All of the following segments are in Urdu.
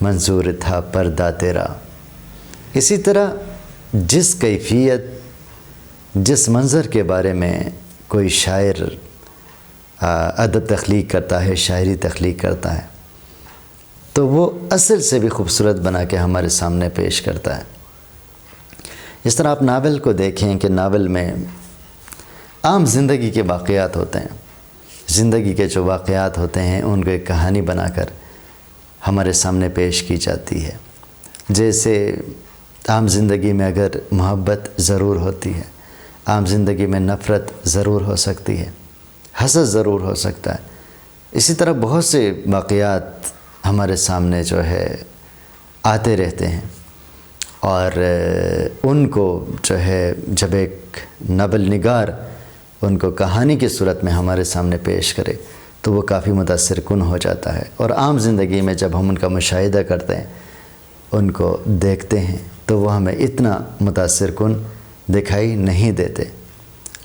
منظور تھا پردہ تیرا۔ اسی طرح جس کیفیت، جس منظر کے بارے میں کوئی شاعر ادب تخلیق کرتا ہے، شاعری تخلیق کرتا ہے، تو وہ اصل سے بھی خوبصورت بنا کے ہمارے سامنے پیش کرتا ہے۔ اس طرح آپ ناول کو دیکھیں کہ ناول میں عام زندگی کے واقعات ہوتے ہیں، زندگی کے جو واقعات ہوتے ہیں ان کو ایک کہانی بنا کر ہمارے سامنے پیش کی جاتی ہے۔ جیسے عام زندگی میں اگر محبت ضرور ہوتی ہے، عام زندگی میں نفرت ضرور ہو سکتی ہے، حسد ضرور ہو سکتا ہے، اسی طرح بہت سے واقعات ہمارے سامنے جو ہے آتے رہتے ہیں، اور ان کو جو ہے جب ایک ناول نگار ان کو کہانی کی صورت میں ہمارے سامنے پیش کرے تو وہ کافی متاثر کن ہو جاتا ہے۔ اور عام زندگی میں جب ہم ان کا مشاہدہ کرتے ہیں، ان کو دیکھتے ہیں، تو وہ ہمیں اتنا متاثر کن دکھائی نہیں دیتے،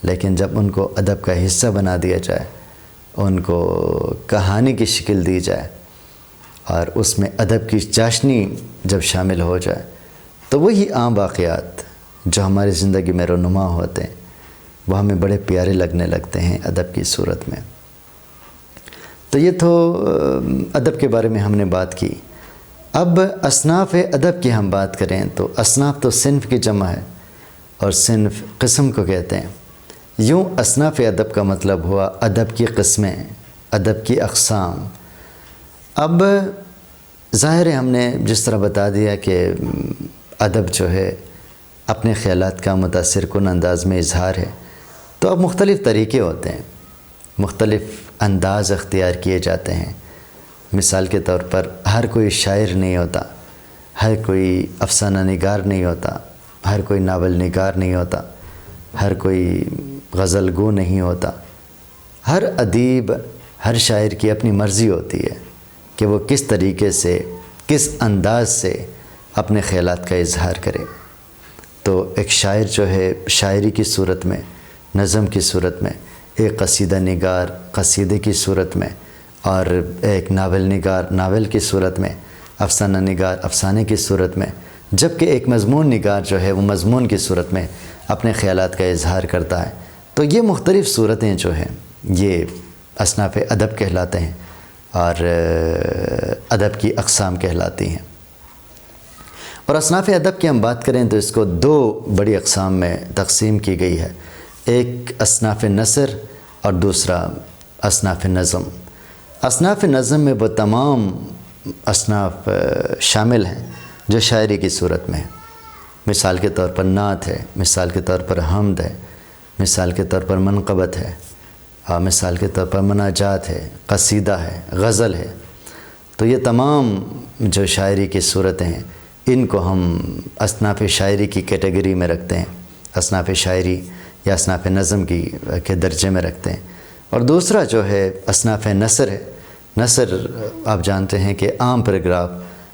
لیکن جب ان کو ادب کا حصہ بنا دیا جائے، ان کو کہانی کی شکل دی جائے اور اس میں ادب کی چاشنی جب شامل ہو جائے، تو وہی عام واقعات جو ہماری زندگی میں رونما ہوتے ہیں وہ ہمیں بڑے پیارے لگنے لگتے ہیں ادب کی صورت میں۔ تو یہ تو ادب کے بارے میں ہم نے بات کی۔ اب اصناف ادب کی ہم بات کریں تو اصناف تو صنف کی جمع ہے، اور صنف قسم کو کہتے ہیں۔ یوں اصناف ادب کا مطلب ہوا ادب کی قسمیں، ادب کی اقسام۔ اب ظاہر ہے ہم نے جس طرح بتا دیا کہ ادب جو ہے اپنے خیالات کا متاثر کن انداز میں اظہار ہے، تو اب مختلف طریقے ہوتے ہیں، مختلف انداز اختیار کیے جاتے ہیں۔ مثال کے طور پر ہر کوئی شاعر نہیں ہوتا، ہر کوئی افسانہ نگار نہیں ہوتا، ہر کوئی ناول نگار نہیں ہوتا، ہر کوئی غزل گو نہیں ہوتا۔ ہر ادیب، ہر شاعر کی اپنی مرضی ہوتی ہے کہ وہ کس طریقے سے، کس انداز سے اپنے خیالات کا اظہار کرے۔ تو ایک شاعر جو ہے شاعری کی صورت میں، نظم کی صورت میں، ایک قصیدہ نگار قصیدے کی صورت میں، اور ایک ناول نگار ناول کی صورت میں، افسانہ نگار افسانے کی صورت میں، جبکہ ایک مضمون نگار جو ہے وہ مضمون کی صورت میں اپنے خیالات کا اظہار کرتا ہے۔ تو یہ مختلف صورتیں جو ہیں یہ اصناف ادب کہلاتے ہیں اور ادب کی اقسام کہلاتی ہیں۔ اور اصناف ادب کی ہم بات کریں تو اس کو دو بڑی اقسام میں تقسیم کی گئی ہے، ایک اصناف نثر اور دوسرا اصناف نظم۔ اصناف نظم میں وہ تمام اصناف شامل ہیں جو شاعری کی صورت میں ہیں۔ مثال کے طور پر نعت ہے، مثال کے طور پر حمد ہے، مثال کے طور پر منقبت ہے، اور مثال کے طور پر مناجات ہے، قصیدہ ہے، غزل ہے۔ تو یہ تمام جو شاعری کی صورتیں ہیں ان کو ہم اصناف شاعری کی کیٹیگری میں رکھتے ہیں، اصناف شاعری یا اصناف نظم کے درجے میں رکھتے ہیں۔ اور دوسرا جو ہے اصناف نثر ہے۔ نثر آپ جانتے ہیں کہ عام پیراگراف،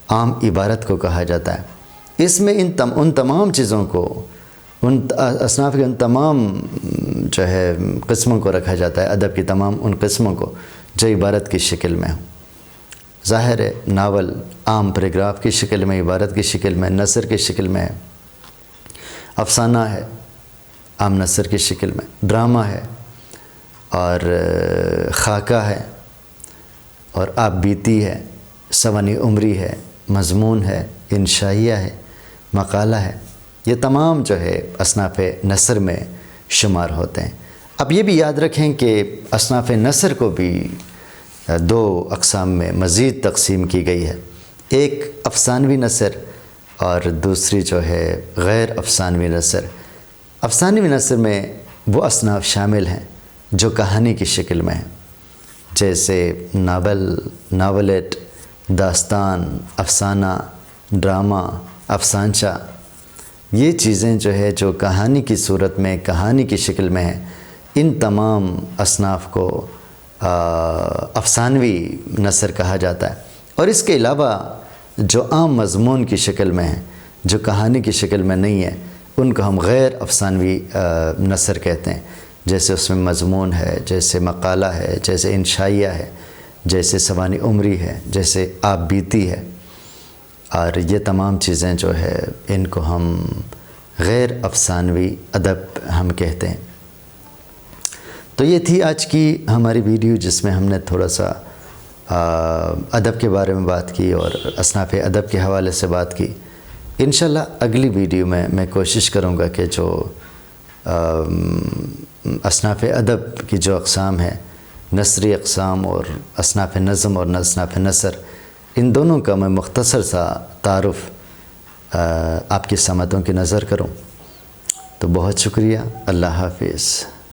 عام عبارت کو کہا جاتا ہے۔ اس میں ان تمام چیزوں کو، ان اصناف کے ان تمام جو ہے قسموں کو رکھا جاتا ہے، ادب کی تمام ان قسموں کو جو عبارت کی شکل میں ہوں۔ ظاہر ہے ناول عام پیراگراف کی شکل میں، عبارت کی شکل میں، نثر کی شکل میں ہے، افسانہ ہے عام نثر کی شکل میں، ڈرامہ ہے اور خاکہ ہے اور آپ بیتی ہے، سوانح عمری ہے، مضمون ہے، انشائیہ ہے، مقالہ ہے۔ یہ تمام جو ہے اصناف نثر میں شمار ہوتے ہیں۔ اب یہ بھی یاد رکھیں کہ اصناف نثر کو بھی دو اقسام میں مزید تقسیم کی گئی ہے، ایک افسانوی نثر اور دوسری جو ہے غیر افسانوی نثر۔ افسانوی نثر میں وہ اصناف شامل ہیں جو کہانی کی شکل میں ہیں، جیسے ناولٹ، داستان، افسانہ، ڈرامہ، افسانچہ۔ یہ چیزیں جو ہے جو کہانی کی صورت میں، کہانی کی شکل میں ہیں، ان تمام اصناف کو افسانوی نثر کہا جاتا ہے۔ اور اس کے علاوہ جو عام مضمون کی شکل میں ہیں، جو کہانی کی شکل میں نہیں ہے، ان کو ہم غیر افسانوی نثر کہتے ہیں۔ جیسے اس میں مضمون ہے، جیسے مقالہ ہے، جیسے انشائیہ ہے، جیسے سوانح عمری ہے، جیسے آپ بیتی ہے۔ اور یہ تمام چیزیں جو ہے ان کو ہم غیر افسانوی ادب ہم کہتے ہیں۔ تو یہ تھی آج کی ہماری ویڈیو، جس میں ہم نے تھوڑا سا ادب کے بارے میں بات کی اور اصناف ادب کے حوالے سے بات کی۔ انشاءاللہ اگلی ویڈیو میں کوشش کروں گا کہ جو اصناف ادب کی جو اقسام ہیں، نثری اقسام اور اصناف نظم اور اصناف نثر، ان دونوں کا میں مختصر سا تعارف آپ کی سماعتوں کی نظر کروں۔ تو بہت شکریہ، اللہ حافظ۔